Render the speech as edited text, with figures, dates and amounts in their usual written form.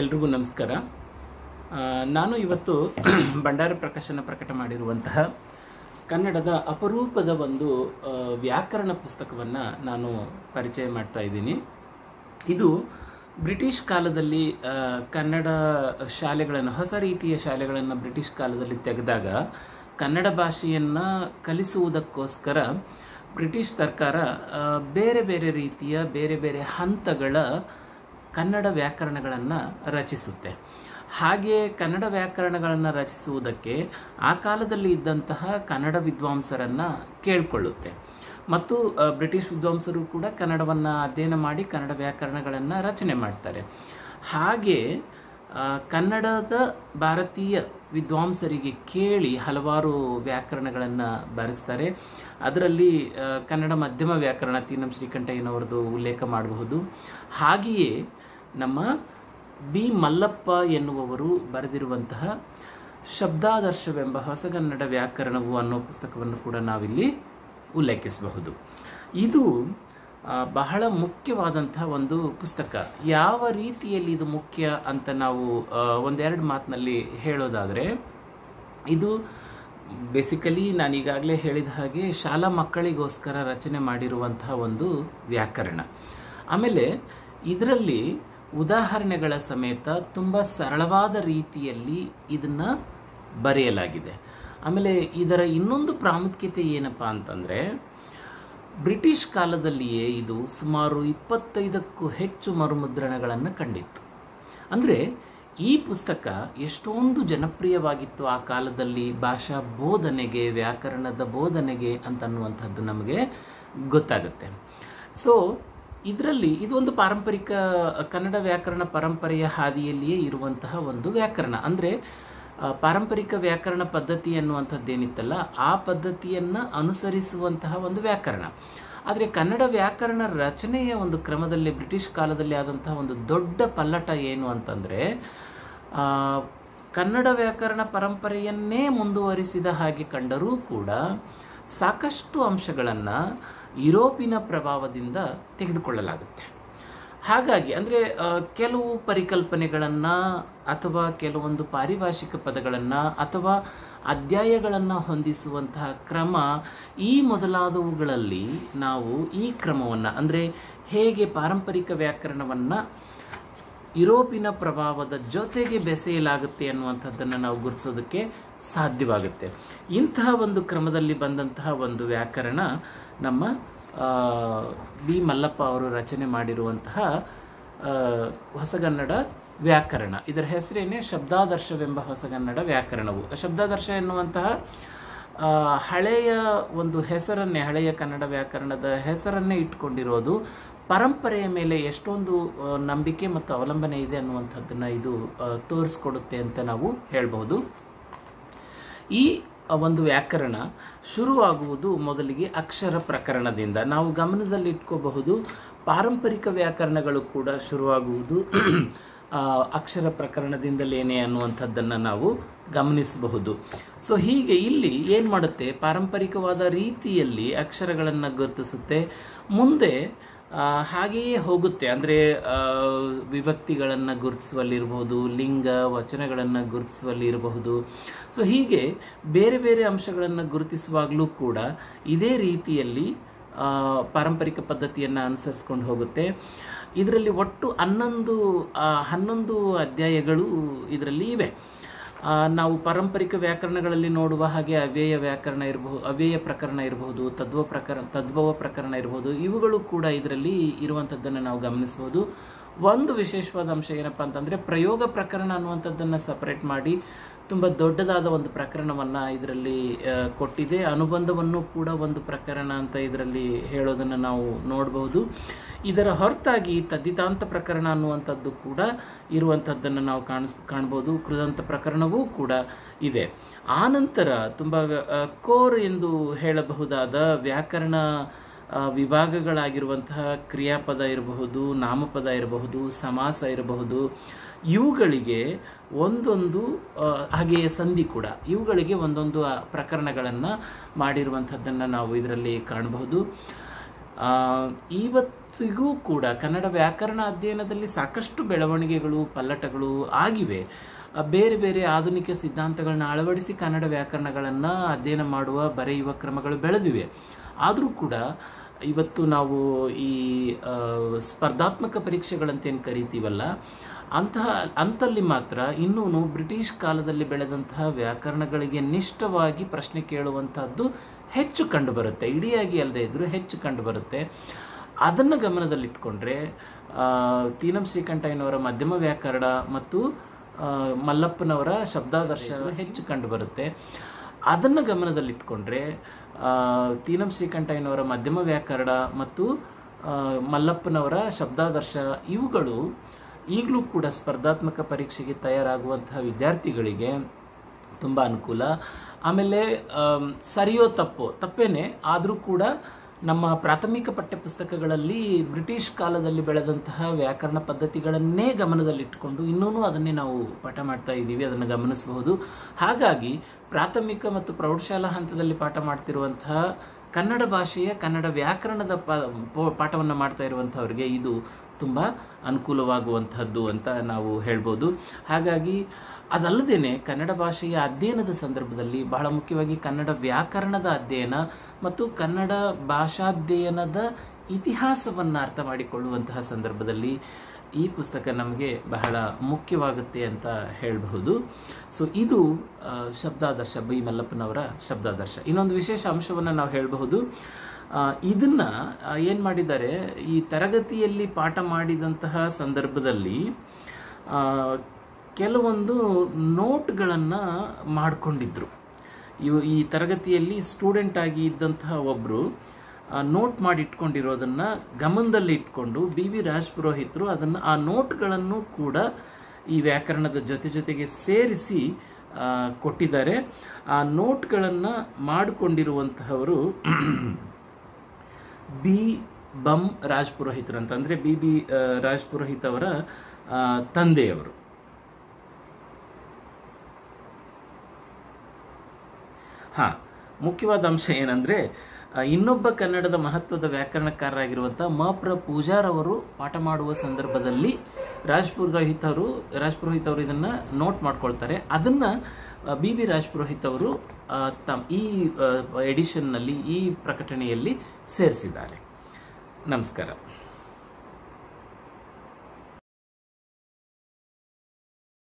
ಎಲ್ರಿಗೂ ನಮಸ್ಕಾರ. ನಾನು ಇವತ್ತು ಭಂಡಾರ ಪ್ರಕಾಶನ ಪ್ರಕಟ ಮಾಡಿರುವಂತಹ ಕನ್ನಡದ ಅಪರೂಪದ ಒಂದು ವ್ಯಾಕರಣ ಪುಸ್ತಕವನ್ನು ನಾನು ಪರಿಚಯ ಮಾಡ್ತಾ ಇದ್ದೀನಿ. ಇದು ಬ್ರಿಟಿಷ್ ಕಾಲದಲ್ಲಿ ಕನ್ನಡ ಶಾಲೆಗಳನ್ನು, ಹೊಸ ರೀತಿಯ ಶಾಲೆಗಳನ್ನು ಬ್ರಿಟಿಷ್ ಕಾಲದಲ್ಲಿ ತೆಗೆದಾಗ ಕನ್ನಡ ಭಾಷೆಯನ್ನು ಕಲಿಸುವುದಕ್ಕೋಸ್ಕರ ಬ್ರಿಟಿಷ್ ಸರ್ಕಾರ ಬೇರೆ ಬೇರೆ ರೀತಿಯ ಬೇರೆ ಬೇರೆ ಹಂತಗಳ ಕನ್ನಡ ವ್ಯಾಕರಣಗಳನ್ನು ರಚಿಸುತ್ತೆ. ಹಾಗೆ ಕನ್ನಡ ವ್ಯಾಕರಣಗಳನ್ನು ರಚಿಸುವುದಕ್ಕೆ ಆ ಕಾಲದಲ್ಲಿ ಇದ್ದಂತಹ ಕನ್ನಡ ವಿದ್ವಾಂಸರನ್ನು ಕೇಳಿಕೊಳ್ಳುತ್ತೆ. ಮತ್ತು ಬ್ರಿಟಿಷ್ ವಿದ್ವಾಂಸರು ಕೂಡ ಕನ್ನಡವನ್ನು ಅಧ್ಯಯನ ಮಾಡಿ ಕನ್ನಡ ವ್ಯಾಕರಣಗಳನ್ನು ರಚನೆ ಮಾಡ್ತಾರೆ. ಹಾಗೆ ಕನ್ನಡದ ಭಾರತೀಯ ವಿದ್ವಾಂಸರಿಗೆ ಕೇಳಿ ಹಲವಾರು ವ್ಯಾಕರಣಗಳನ್ನು ಬರೆಸ್ತಾರೆ. ಅದರಲ್ಲಿ ಕನ್ನಡ ಮಧ್ಯಮ ವ್ಯಾಕರಣ ತೀನಂ ಶ್ರೀಕಂಠಯ್ಯನವರದು ಉಲ್ಲೇಖ ಮಾಡಬಹುದು. ಹಾಗೆಯೇ ನಮ್ಮ ಬಿ ಮಲ್ಲಪ್ಪ ಎನ್ನುವವರು ಬರೆದಿರುವಂತಹ ಶಬ್ದಾದರ್ಶವೆಂಬ ಹೊಸಗನ್ನಡ ವ್ಯಾಕರಣವು ಅನ್ನೋ ಪುಸ್ತಕವನ್ನು ಕೂಡ ನಾವಿಲ್ಲಿ ಉಲ್ಲೇಖಿಸಬಹುದು. ಇದು ಬಹಳ ಮುಖ್ಯವಾದಂತಹ ಒಂದು ಪುಸ್ತಕ. ಯಾವ ರೀತಿಯಲ್ಲಿ ಇದು ಮುಖ್ಯ ಅಂತ ನಾವು ಒಂದೆರಡು ಮಾತಿನಲ್ಲಿ ಹೇಳೋದಾದರೆ, ಇದು ಬೇಸಿಕಲಿ ನಾನೀಗಾಗಲೇ ಹೇಳಿದ ಹಾಗೆ ಶಾಲಾ ಮಕ್ಕಳಿಗೋಸ್ಕರ ರಚನೆ ಮಾಡಿರುವಂತಹ ಒಂದು ವ್ಯಾಕರಣ. ಆಮೇಲೆ ಇದರಲ್ಲಿ ಉದಾಹರಣೆಗಳ ಸಮೇತ ತುಂಬ ಸರಳವಾದ ರೀತಿಯಲ್ಲಿ ಇದನ್ನು ಬರೆಯಲಾಗಿದೆ. ಆಮೇಲೆ ಇದರ ಇನ್ನೊಂದು ಪ್ರಾಮುಖ್ಯತೆ ಏನಪ್ಪ ಅಂತಂದರೆ, ಬ್ರಿಟಿಷ್ ಕಾಲದಲ್ಲಿಯೇ ಇದು ಸುಮಾರು 25ಕ್ಕೂ ಹೆಚ್ಚು ಮರುಮುದ್ರಣಗಳನ್ನು ಕಂಡಿತ್ತು. ಅಂದರೆ ಈ ಪುಸ್ತಕ ಎಷ್ಟೊಂದು ಜನಪ್ರಿಯವಾಗಿತ್ತು ಆ ಕಾಲದಲ್ಲಿ ಭಾಷಾ ಬೋಧನೆಗೆ, ವ್ಯಾಕರಣದ ಬೋಧನೆಗೆ ಅಂತನ್ನುವಂಥದ್ದು ನಮಗೆ ಗೊತ್ತಾಗುತ್ತೆ. ಸೊ ಇದರಲ್ಲಿ ಇದೊಂದು ಪಾರಂಪರಿಕ ಕನ್ನಡ ವ್ಯಾಕರಣ ಪರಂಪರೆಯ ಹಾದಿಯಲ್ಲಿಯೇ ಇರುವಂತಹ ಒಂದು ವ್ಯಾಕರಣ. ಅಂದರೆ ಪಾರಂಪರಿಕ ವ್ಯಾಕರಣ ಪದ್ಧತಿ ಅನ್ನುವಂಥದ್ದೇನಿತ್ತಲ್ಲ, ಆ ಪದ್ಧತಿಯನ್ನು ಅನುಸರಿಸುವಂತಹ ಒಂದು ವ್ಯಾಕರಣ. ಆದರೆ ಕನ್ನಡ ವ್ಯಾಕರಣ ರಚನೆಯ ಒಂದು ಕ್ರಮದಲ್ಲಿ ಬ್ರಿಟಿಷ್ ಕಾಲದಲ್ಲಿ ಆದಂತಹ ಒಂದು ದೊಡ್ಡ ಪಲ್ಲಟ ಏನು ಅಂತಂದರೆ, ಕನ್ನಡ ವ್ಯಾಕರಣ ಪರಂಪರೆಯನ್ನೇ ಮುಂದುವರಿಸಿದ ಹಾಗೆ ಕಂಡರೂ ಕೂಡ ಸಾಕಷ್ಟು ಅಂಶಗಳನ್ನು ಯುರೋಪಿನ ಪ್ರಭಾವದಿಂದ ತೆಗೆದುಕೊಳ್ಳಲಾಗುತ್ತೆ. ಹಾಗಾಗಿ ಅಂದರೆ ಕೆಲವು ಪರಿಕಲ್ಪನೆಗಳನ್ನು ಅಥವಾ ಕೆಲವೊಂದು ಪಾರಿಭಾಷಿಕ ಪದಗಳನ್ನು ಅಥವಾ ಅಧ್ಯಾಯಗಳನ್ನು ಹೊಂದಿಸುವಂತಹ ಕ್ರಮ, ಈ ಮೊದಲಾದವುಗಳಲ್ಲಿ ನಾವು ಈ ಕ್ರಮವನ್ನು ಅಂದರೆ ಹೇಗೆ ಪಾರಂಪರಿಕ ವ್ಯಾಕರಣವನ್ನು ಯುರೋಪಿನ ಪ್ರಭಾವದ ಜೊತೆಗೆ ಬೆಸೆಯಲಾಗುತ್ತೆ ಅನ್ನುವಂಥದ್ದನ್ನು ನಾವು ಗುರುತಿಸೋದಕ್ಕೆ ಸಾಧ್ಯವಾಗುತ್ತೆ. ಇಂತಹ ಒಂದು ಕ್ರಮದಲ್ಲಿ ಬಂದಂತಹ ಒಂದು ವ್ಯಾಕರಣ ನಮ್ಮ ಬಿ ಮಲ್ಲಪ್ಪ ಅವರು ರಚನೆ ಮಾಡಿರುವಂತಹ ಹೊಸಗನ್ನಡ ವ್ಯಾಕರಣ. ಇದರ ಹೆಸರೇನೆ ಶಬ್ದಾದರ್ಶವೆಂಬ ಹೊಸಗನ್ನಡ ವ್ಯಾಕರಣವು. ಶಬ್ದಾದರ್ಶ ಎನ್ನುವಂತಹ ಹಳೆಯ ಒಂದು ಹೆಸರನ್ನೇ, ಹಳೆಯ ಕನ್ನಡ ವ್ಯಾಕರಣದ ಹೆಸರನ್ನೇ ಇಟ್ಕೊಂಡಿರೋದು ಪರಂಪರೆಯ ಮೇಲೆ ಎಷ್ಟೊಂದು ನಂಬಿಕೆ ಮತ್ತು ಅವಲಂಬನೆ ಇದೆ ಅನ್ನುವಂಥದ್ದನ್ನು ಇದು ತೋರಿಸ್ಕೊಡುತ್ತೆ ಅಂತ ನಾವು ಹೇಳ್ಬೋದು. ಈ ಒಂದು ವ್ಯಾಕರಣ ಶುರುವಾಗುವುದು ಮೊದಲಿಗೆ ಅಕ್ಷರ ಪ್ರಕರಣದಿಂದ. ನಾವು ಗಮನದಲ್ಲಿ ಇಟ್ಕೋಬಹುದು, ಪಾರಂಪರಿಕ ವ್ಯಾಕರಣಗಳು ಕೂಡ ಶುರುವಾಗುವುದು ಅಕ್ಷರ ಪ್ರಕರಣದಿಂದಲೇನೆ ಅನ್ನುವಂಥದ್ದನ್ನು ನಾವು ಗಮನಿಸಬಹುದು. ಸೊ ಹೀಗೆ ಇಲ್ಲಿ ಏನು ಮಾಡುತ್ತೆ, ಪಾರಂಪರಿಕವಾದ ರೀತಿಯಲ್ಲಿ ಅಕ್ಷರಗಳನ್ನು ಗುರುತಿಸುತ್ತೆ. ಮುಂದೆ ಹಾಗೆಯೇ ಹೋಗುತ್ತೆ. ಅಂದರೆ ವಿಭಕ್ತಿಗಳನ್ನು ಗುರುತಿಸುವಲ್ಲಿರಬಹುದು, ಲಿಂಗ ವಚನಗಳನ್ನು ಗುರುತಿಸುವಲ್ಲಿ ಇರಬಹುದು. ಸೊ ಹೀಗೆ ಬೇರೆ ಬೇರೆ ಅಂಶಗಳನ್ನು ಗುರುತಿಸುವಾಗಲೂ ಕೂಡ ಇದೇ ರೀತಿಯಲ್ಲಿ ಪಾರಂಪರಿಕ ಪದ್ಧತಿಯನ್ನು ಅನುಸರಿಸ್ಕೊಂಡು ಹೋಗುತ್ತೆ. ಇದರಲ್ಲಿ ಒಟ್ಟು 11 ಅಧ್ಯಾಯಗಳು ಇದರಲ್ಲಿ ಇವೆ. ನಾವು ಪಾರಂಪರಿಕ ವ್ಯಾಕರಣಗಳಲ್ಲಿ ನೋಡುವ ಹಾಗೆ ಅವ್ಯಯ ವ್ಯಾಕರಣ ಇರಬಹುದು, ಅವ್ಯಯ ಪ್ರಕರಣ ಇರಬಹುದು, ತದ್ಭವ ಪ್ರಕರಣ ಇರಬಹುದು. ಇವುಗಳು ಕೂಡ ಇದರಲ್ಲಿ ಇರುವಂಥದ್ದನ್ನು ನಾವು ಗಮನಿಸಬಹುದು. ಒಂದು ವಿಶೇಷವಾದ ಅಂಶ ಏನಪ್ಪ ಅಂತಂದರೆ, ಪ್ರಯೋಗ ಪ್ರಕರಣ ಅನ್ನುವಂಥದ್ದನ್ನು ಸಪರೇಟ್ ಮಾಡಿ ತುಂಬ ದೊಡ್ಡದಾದ ಒಂದು ಪ್ರಕರಣವನ್ನು ಇದರಲ್ಲಿ ಕೊಟ್ಟಿದೆ. ಅನುಬಂಧವನ್ನು ಕೂಡ ಒಂದು ಪ್ರಕರಣ ಅಂತ ಇದರಲ್ಲಿ ಹೇಳೋದನ್ನು ನಾವು ನೋಡಬಹುದು. ಇದರ ಹೊರತಾಗಿ ತದ್ದಿತಾಂತ ಪ್ರಕರಣ ಅನ್ನುವಂಥದ್ದು ಕೂಡ ಇರುವಂಥದ್ದನ್ನು ನಾವು ಕಾಣ್ಬೋದು. ಕೃದಂತ ಪ್ರಕರಣವೂ ಕೂಡ ಇದೆ. ಆನಂತರ ತುಂಬ ಕೋರ್ ಎಂದು ಹೇಳಬಹುದಾದ ವ್ಯಾಕರಣ ವಿಭಾಗಗಳಾಗಿರುವಂತಹ ಕ್ರಿಯಾಪದ ಇರಬಹುದು, ನಾಮಪದ ಇರಬಹುದು, ಸಮಾಸ ಇರಬಹುದು, ಇವುಗಳಿಗೆ ಒಂದೊಂದು, ಹಾಗೆಯೇ ಸಂಧಿ ಕೂಡ, ಇವುಗಳಿಗೆ ಒಂದೊಂದು ಪ್ರಕರಣಗಳನ್ನು ಮಾಡಿರುವಂಥದ್ದನ್ನು ನಾವು ಇದರಲ್ಲಿ ಕಾಣಬಹುದು. ಇವತ್ತಿಗೂ ಕೂಡ ಕನ್ನಡ ವ್ಯಾಕರಣ ಅಧ್ಯಯನದಲ್ಲಿ ಸಾಕಷ್ಟು ಬೆಳವಣಿಗೆಗಳು ಪಲ್ಲಟಗಳು ಆಗಿವೆ. ಬೇರೆ ಬೇರೆ ಆಧುನಿಕ ಸಿದ್ಧಾಂತಗಳನ್ನ ಅಳವಡಿಸಿ ಕನ್ನಡ ವ್ಯಾಕರಣಗಳನ್ನು ಅಧ್ಯಯನ ಮಾಡುವ ಬರೆಯುವ ಕ್ರಮಗಳು ಬೆಳೆದಿವೆ. ಆದರೂ ಕೂಡ ಇವತ್ತು ನಾವು ಈ ಸ್ಪರ್ಧಾತ್ಮಕ ಪರೀಕ್ಷೆಗಳಂತೇನು ಕರಿತೀವಲ್ಲ, ಅಂತಲ್ಲಿ ಮಾತ್ರ ಇನ್ನೂ ಬ್ರಿಟಿಷ್ ಕಾಲದಲ್ಲಿ ಬೆಳೆದಂತಹ ವ್ಯಾಕರಣಗಳಿಗೆ ನಿಷ್ಠವಾಗಿ ಪ್ರಶ್ನೆ ಕೇಳುವಂತಹದ್ದು ಹೆಚ್ಚು ಕಂಡುಬರುತ್ತೆ. ಇಡಿಯಾಗಿ ಅಲ್ಲದೆ ಇದ್ರೂ ಹೆಚ್ಚು ಕಂಡುಬರುತ್ತೆ. ಅದನ್ನು ಗಮನದಲ್ಲಿಟ್ಕೊಂಡ್ರೆ ತೀನಂ ಶ್ರೀಕಂಠಯ್ಯನವರ ಮಧ್ಯಮ ವ್ಯಾಕರಣ ಮತ್ತು ಮಲ್ಲಪ್ಪನವರ ಶಬ್ದಾದರ್ಶ ಹೆಚ್ಚು ಕಂಡುಬರುತ್ತೆ. ಅದನ್ನು ಗಮನದಲ್ಲಿಟ್ಕೊಂಡ್ರೆ ತೀನಂ ಶ್ರೀಕಂಠಯ್ಯನವರ ಮಧ್ಯಮ ವ್ಯಾಕರಣ ಮತ್ತು ಮಲ್ಲಪ್ಪನವರ ಶಬ್ದಾದರ್ಶ ಇವುಗಳು ಈಗಲೂ ಕೂಡ ಸ್ಪರ್ಧಾತ್ಮಕ ಪರೀಕ್ಷೆಗೆ ತಯಾರಾಗುವಂತಹ ವಿದ್ಯಾರ್ಥಿಗಳಿಗೆ ತುಂಬ ಅನುಕೂಲ. ಆಮೇಲೆ ಸರಿಯೋ ತಪ್ಪೇನೆ ಆದರೂ ಕೂಡ ನಮ್ಮ ಪ್ರಾಥಮಿಕ ಪಠ್ಯಪುಸ್ತಕಗಳಲ್ಲಿ ಬ್ರಿಟಿಷ್ ಕಾಲದಲ್ಲಿ ಬೆಳೆದಂತಹ ವ್ಯಾಕರಣ ಪದ್ಧತಿಗಳನ್ನೇ ಗಮನದಲ್ಲಿಟ್ಟುಕೊಂಡು ಇನ್ನೂ ಅದನ್ನೇ ನಾವು ಪಾಠ ಮಾಡ್ತಾ ಇದ್ದೀವಿ, ಅದನ್ನು ಗಮನಿಸಬಹುದು. ಹಾಗಾಗಿ ಪ್ರಾಥಮಿಕ ಮತ್ತು ಪ್ರೌಢಶಾಲಾ ಹಂತದಲ್ಲಿ ಪಾಠ ಮಾಡ್ತಿರುವಂತಹ ಕನ್ನಡ ಭಾಷೆಯ ಕನ್ನಡ ವ್ಯಾಕರಣದ ಪಾಠವನ್ನು ಮಾಡ್ತಾ ಇರುವಂಥವ್ರಿಗೆ ಇದು ತುಂಬ ಅನುಕೂಲವಾಗುವಂತಹದ್ದು ಅಂತ ನಾವು ಹೇಳ್ಬೋದು. ಹಾಗಾಗಿ ಅದಲ್ಲದೆ ಕನ್ನಡ ಭಾಷೆಯ ಅಧ್ಯಯನದ ಸಂದರ್ಭದಲ್ಲಿ ಬಹಳ ಮುಖ್ಯವಾಗಿ ಕನ್ನಡ ವ್ಯಾಕರಣದ ಅಧ್ಯಯನ ಮತ್ತು ಕನ್ನಡ ಭಾಷಾಧ್ಯಯನದ ಇತಿಹಾಸವನ್ನು ಅರ್ಥ ಮಾಡಿಕೊಳ್ಳುವಂತಹ ಸಂದರ್ಭದಲ್ಲಿ ಈ ಪುಸ್ತಕ ನಮಗೆ ಬಹಳ ಮುಖ್ಯವಾಗುತ್ತೆ ಅಂತ ಹೇಳಬಹುದು. ಸೊ ಇದು ಶಬ್ದಾದರ್ಶ, ಬಿ ಮಲ್ಲಪ್ಪನವರ ಶಬ್ದಾದರ್ಶ. ಇನ್ನೊಂದು ವಿಶೇಷ ಅಂಶವನ್ನು ನಾವು ಹೇಳಬಹುದು. ಇದನ್ನ ಏನು ಮಾಡಿದ್ದಾರೆ, ಈ ತರಗತಿಯಲ್ಲಿ ಪಾಠ ಮಾಡಿದಂತಹ ಸಂದರ್ಭದಲ್ಲಿ ಕೆಲವೊಂದು ನೋಟ್ಗಳನ್ನು ಮಾಡಿಕೊಂಡಿದ್ರು. ಈ ತರಗತಿಯಲ್ಲಿ ಸ್ಟೂಡೆಂಟ್ ಆಗಿ ಇದ್ದಂತಹ ಒಬ್ಬರು ನೋಟ್ ಮಾಡಿ ಇಟ್ಕೊಂಡಿರೋದನ್ನು ಗಮನದಲ್ಲಿ ಇಟ್ಕೊಂಡು ಬಿ ರಾಜಪುರೋಹಿತರು ಆ ನೋಟ್ಗಳನ್ನು ಕೂಡ ಈ ವ್ಯಾಕರಣದ ಜೊತೆಗೆ ಸೇರಿಸಿ ಕೊಟ್ಟಿದ್ದಾರೆ. ಆ ನೋಟ್ಗಳನ್ನು ಮಾಡಿಕೊಂಡಿರುವಂತಹವರು ಬಿ ಬಂ ರಾಜಪುರೋಹಿತರು ಅಂತ, ಅಂದರೆ ಬಿ ರಾಜಪುರೋಹಿತ್ ಅವರ ತಂದೆಯವರು. ಮುಖ್ಯವಾದ ಅಂಶ ಏನಂದ್ರೆ, ಇನ್ನೊಬ್ಬ ಕನ್ನಡದ ಮಹತ್ವದ ವ್ಯಾಕರಣಕಾರರಾಗಿರುವಂಥ ಮ.ಪ್ರ. ಪೂಜಾರ್ ಅವರು ಪಾಠ ಮಾಡುವ ಸಂದರ್ಭದಲ್ಲಿ ರಾಜಪುರೋಹಿತ್ ಅವರು ಇದನ್ನ ನೋಟ್ ಮಾಡ್ಕೊಳ್ತಾರೆ. ಅದನ್ನ ಬಿ ರಾಜಪುರೋಹಿತ್ ಅವರು ಈ ಎಡಿಷನ್ನಲ್ಲಿ, ಈ ಪ್ರಕಟಣೆಯಲ್ಲಿ ಸೇರಿಸಿದ್ದಾರೆ. ನಮಸ್ಕಾರ.